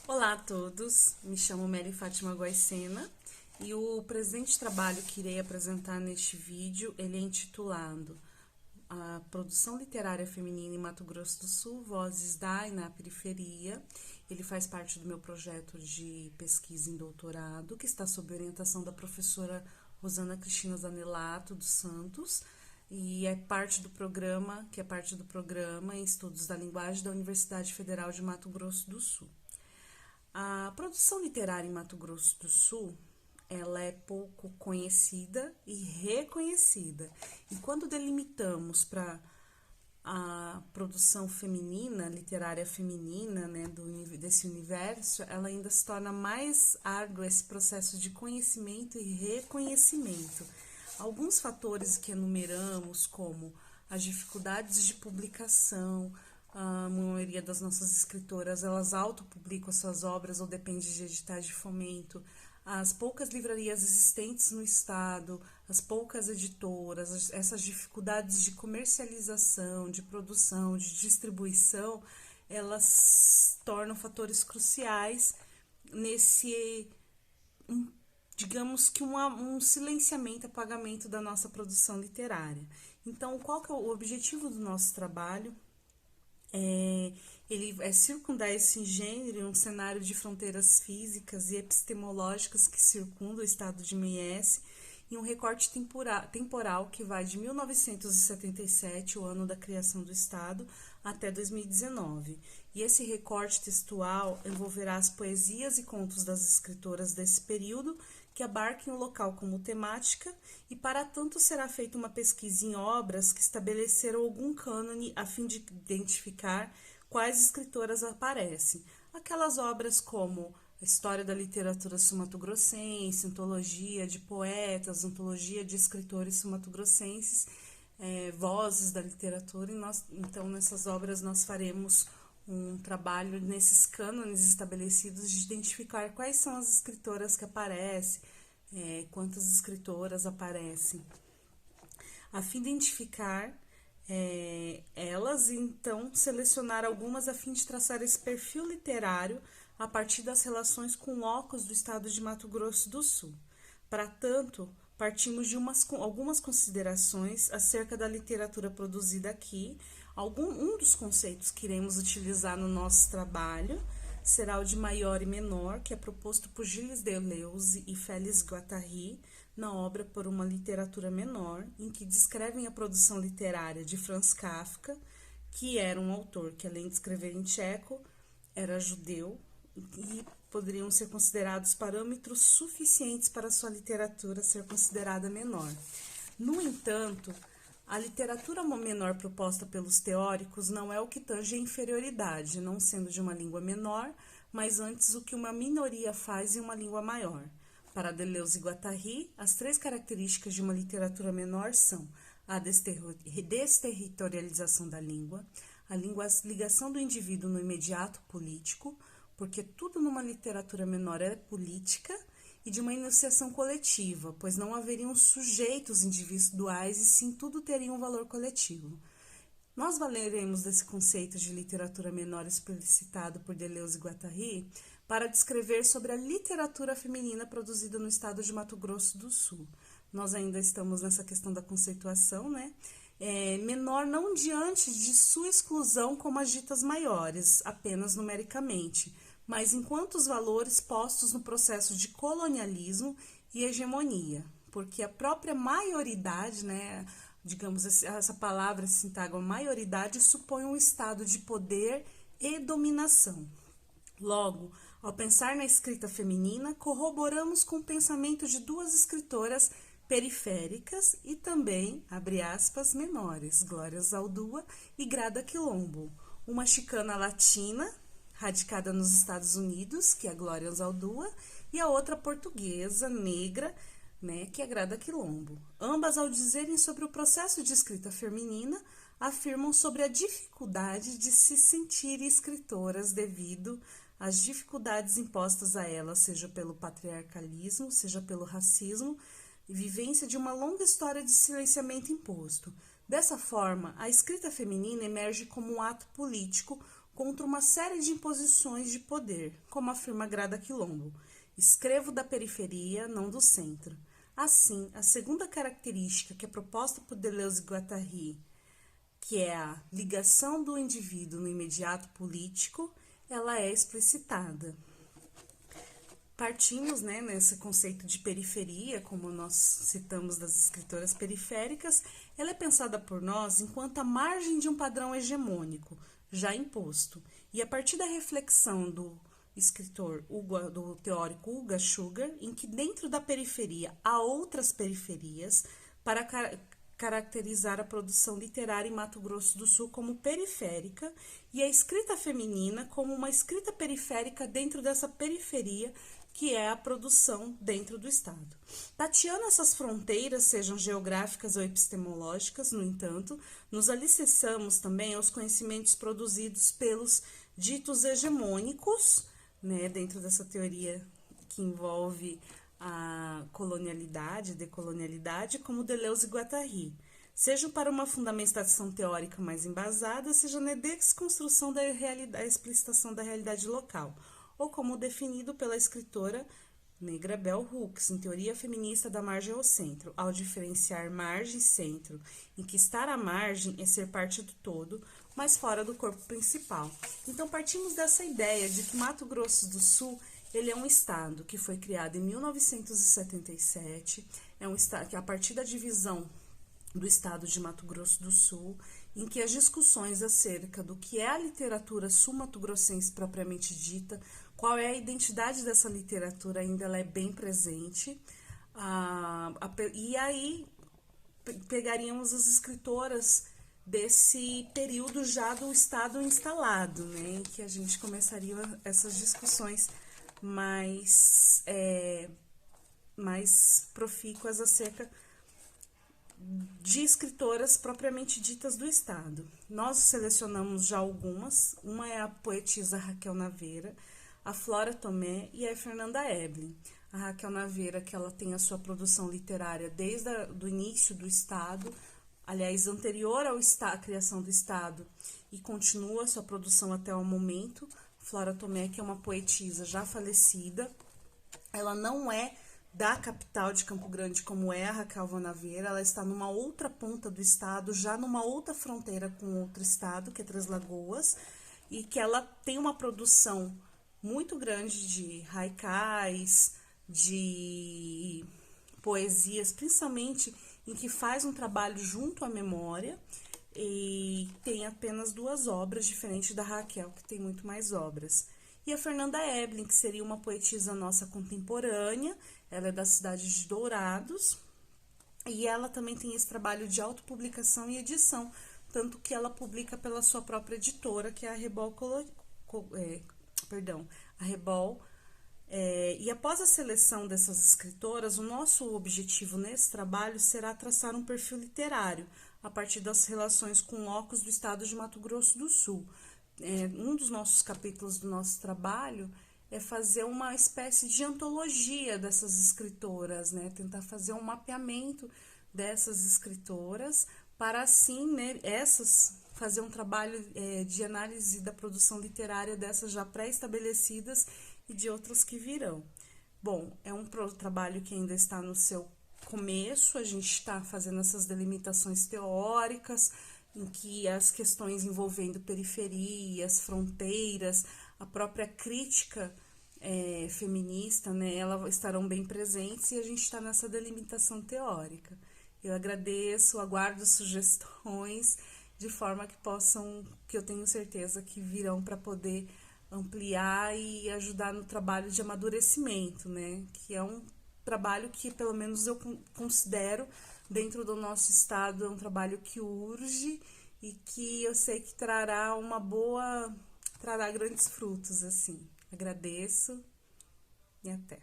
Olá a todos, me chamo Mary Fátima Guaicena e o presente trabalho que irei apresentar neste vídeo, ele é intitulado A Produção Literária Feminina em Mato Grosso do Sul, Vozes da e na Periferia. Ele faz parte do meu projeto de pesquisa em doutorado, que está sob orientação da professora Rosana Cristina Zanelato dos Santos, e é parte do programa, em Estudos da Linguagem da Universidade Federal de Mato Grosso do Sul. A produção literária em Mato Grosso do Sul, ela é pouco conhecida e reconhecida. E quando delimitamos para a produção feminina, literária feminina, né, desse universo, ela ainda se torna mais árduo esse processo de conhecimento e reconhecimento. Alguns fatores que enumeramos, como as dificuldades de publicação, a maioria das nossas escritoras, elas autopublicam suas obras ou depende de editais de fomento. As poucas livrarias existentes no estado, as poucas editoras, essas dificuldades de comercialização, de produção, de distribuição, elas tornam fatores cruciais nesse, digamos que um silenciamento, apagamento da nossa produção literária. Então, qual que é o objetivo do nosso trabalho? Ele é circundar esse gênero em um cenário de fronteiras físicas e epistemológicas que circundam o estado de MS e um recorte temporal que vai de 1977, o ano da criação do estado, até 2019. E esse recorte textual envolverá as poesias e contos das escritoras desse período que abarquem o local como temática, e para tanto será feita uma pesquisa em obras que estabeleceram algum cânone a fim de identificar quais escritoras aparecem. Aquelas obras como a História da Literatura Sul-Mato-Grossense, Antologia de Poetas, Antologia de Escritores Sul-Mato-Grossenses, Vozes da Literatura, e então nessas obras nós faremos um trabalho nesses cânones estabelecidos de identificar quais são as escritoras que aparecem, quantas escritoras aparecem, a fim de identificar elas e então selecionar algumas a fim de traçar esse perfil literário a partir das relações com locos do estado de Mato Grosso do Sul. Para tanto, partimos de algumas considerações acerca da literatura produzida aqui. Um dos conceitos que iremos utilizar no nosso trabalho será o de maior e menor, que é proposto por Gilles Deleuze e Félix Guattari na obra Por uma Literatura Menor, em que descrevem a produção literária de Franz Kafka, que era um autor que, além de escrever em tcheco, era judeu e poderiam ser considerados parâmetros suficientes para sua literatura ser considerada menor. No entanto, a literatura menor proposta pelos teóricos não é o que tange a inferioridade, não sendo de uma língua menor, mas antes o que uma minoria faz em uma língua maior. Para Deleuze e Guattari, as três características de uma literatura menor são a desterritorialização da língua, a ligação do indivíduo no imediato político, porque tudo numa literatura menor é política, e de uma enunciação coletiva, pois não haveriam sujeitos individuais e sim tudo teria um valor coletivo. Nós valeremos desse conceito de literatura menor explicitado por Deleuze e Guattari para descrever sobre a literatura feminina produzida no estado de Mato Grosso do Sul. Nós ainda estamos nessa questão da conceituação, né? Menor não diante de sua exclusão como as ditas maiores, apenas numericamente, mas enquanto os valores postos no processo de colonialismo e hegemonia, porque a própria maioridade, né, digamos, essa palavra, esse sintagma maioridade, supõe um estado de poder e dominação. Logo, ao pensar na escrita feminina, corroboramos com o pensamento de duas escritoras periféricas e também, abre aspas, menores, Glória Zaldúa e Grada Quilombo, uma chicana latina, radicada nos Estados Unidos, que é a Glória Zaldúa, e a outra portuguesa, negra, né, que é Grada Quilombo. Ambas, ao dizerem sobre o processo de escrita feminina, afirmam sobre a dificuldade de se sentirem escritoras devido às dificuldades impostas a elas, seja pelo patriarcalismo, seja pelo racismo, vivência de uma longa história de silenciamento imposto. Dessa forma, a escrita feminina emerge como um ato político contra uma série de imposições de poder, como afirma Grada Quilombo. Escrevo da periferia, não do centro. Assim, a segunda característica que é proposta por Deleuze e Guattari, que é a ligação do indivíduo no imediato político, ela é explicitada. Partimos, nesse conceito de periferia, como nós citamos das escritoras periféricas, ela é pensada por nós enquanto a margem de um padrão hegemônico, já imposto. E a partir da reflexão do escritor, do teórico Hugo Sugar, em que dentro da periferia há outras periferias, para caracterizar a produção literária em Mato Grosso do Sul como periférica e a escrita feminina como uma escrita periférica dentro dessa periferia, que é a produção dentro do Estado. Tateando essas fronteiras, sejam geográficas ou epistemológicas, no entanto, nos alicerçamos também aos conhecimentos produzidos pelos ditos hegemônicos, dentro dessa teoria que envolve a colonialidade, decolonialidade, como Deleuze e Guattari, seja para uma fundamentação teórica mais embasada, seja na desconstrução da explicitação da realidade local, ou como definido pela escritora negra Bell Hooks, em Teoria Feminista da Margem ao Centro, ao diferenciar margem e centro, em que estar à margem é ser parte do todo, mas fora do corpo principal. Então, partimos dessa ideia de que Mato Grosso do Sul ele é um estado que foi criado em 1977, é um estado que a partir da divisão do estado de Mato Grosso do Sul, em que as discussões acerca do que é a literatura sul-mato-grossense propriamente dita, qual é a identidade dessa literatura, ainda ela é bem presente. E aí pegaríamos as escritoras desse período já do Estado instalado, em que a gente começaria essas discussões mais profícuas acerca de escritoras propriamente ditas do Estado. Nós selecionamos já algumas, uma é a poetisa Raquel Naveira, a Flora Tomé e a Fernanda Eblin. A Raquel Naveira, que ela tem a sua produção literária desde o início do Estado, aliás, anterior à criação do Estado, e continua a sua produção até o momento. Flora Tomé, que é uma poetisa já falecida, ela não é da capital de Campo Grande, como é a Raquel Naveira, ela está numa outra ponta do estado, já numa outra fronteira com outro estado, que é Três Lagoas, e que ela tem uma produção muito grande de haikais, de poesias, principalmente em que faz um trabalho junto à memória, e tem apenas 2 obras, diferente da Raquel, que tem muito mais obras. E a Fernanda Eblin, que seria uma poetisa nossa contemporânea, ela é da cidade de Dourados, e ela também tem esse trabalho de autopublicação e edição, tanto que ela publica pela sua própria editora, que é a Rebol. E após a seleção dessas escritoras, o nosso objetivo nesse trabalho será traçar um perfil literário, a partir das relações com locos do estado de Mato Grosso do Sul. Um dos nossos capítulos do nosso trabalho é fazer uma espécie de antologia dessas escritoras, tentar fazer um mapeamento dessas escritoras, para assim, fazer um trabalho de análise da produção literária dessas já pré-estabelecidas e de outros que virão. Bom, é um trabalho que ainda está no seu começo, a gente está fazendo essas delimitações teóricas, em que as questões envolvendo periferias, fronteiras, a própria crítica feminista, elas estarão bem presentes, e a gente está nessa delimitação teórica. Eu agradeço, aguardo sugestões, de forma que eu tenho certeza que virão para poder ampliar e ajudar no trabalho de amadurecimento, que é um trabalho que, pelo menos, eu considero, dentro do nosso estado, é um trabalho que urge e que eu sei que trará grandes frutos, assim. Agradeço e até.